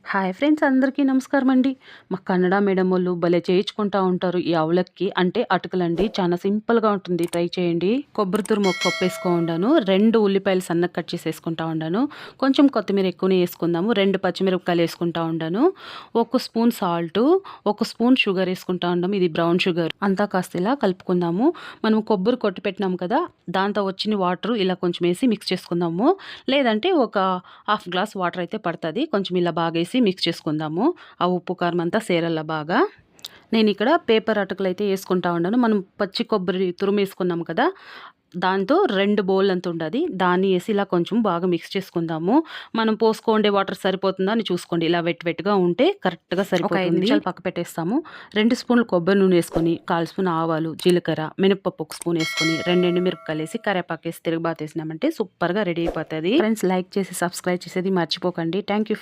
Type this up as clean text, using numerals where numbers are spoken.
Hi friends, అందరికీ నమస్కారం అండి. మా కన్నడ మేడం వాళ్ళు భలే చేయించుకుంటా ఉంటారు ఈ అవలక్కి. అంటే అటుకులండి. చాలా సింపుల్‌గా ఉంటుంది. ట్రై చేయండి. కొబ్బరి తురుము ఒక కప్పు ఉండాను. 2 ఉల్లిపాయలు సన్నగా కట్ చేసేసుకుంటా ఉండాను. కొంచెం కొత్తిమీర ఎక్కువనే ఏసుకుందాము. 2 పచ్చిమిరపకాయలు ఏసుకుంటా ఉండాను. ఒక స్పూన్ సాల్టు, ఒక స్పూన్ షుగర్ ఏసుకుంటా ఉండాము. ఇది బ్రౌన్ షుగర్. అంతా కాస్త ఇలా కలుపుకుందాము. మనం కొబ్బరి కొట్టి పెట్టినాం కదా! దాంతో వచ్చిన వాటరు ఇలా కొంచెం ఏసి మిక్స్ చేసుకుందాము. లేదంటే ఒక హాఫ్ గ్లాస్ వాటర్ అయితే పడతది. కొంచెం ఇలా బాగేసి మిక్స్ చేసుకుందాము. ఆ ఉప్పు, కారం అంతా సేరల్లా బాగా. నేనిక్కడ పేపర్ అటుకులైతే యేసుకుంటా ఉండాను. మనం పచ్చి కొబ్బరి తురుమేసుకున్నాం కదా! దాంతో 2 బౌల్లంత ఉండది. దాన్ని యేసి ఇలా కొంచెం బాగా మిక్స్ చేసుకుందాము. మనం పోసుకోండే వాటర్ సరిపోతుందా అని చూసుకోండి. ఇలా వెట్ వెట్‌గా ఉంటే కరెక్ట్‌గా సరిపోతుంది. ఒక 5 నిమిషాలు పక్క పెట్టేస్తాము. 2 స్పూన్లు కొబ్బరి నూనేసుకొని, 1/4 స్పూన్ ఆవాలు, జీలకర్ర, మినపప్పు ఒక స్పూన్ యేసుకొని, 2 ఎండుమిరపకాయలేసి, కరివేపాకేసి తిరగబాతేసినామంటే సూపర్‌గా రెడీ అయిపోతది. ఫ్రెండ్స్, లైక్ చేసి సబ్స్క్రైబ్ చేసేది మర్చిపోకండి. Thank you for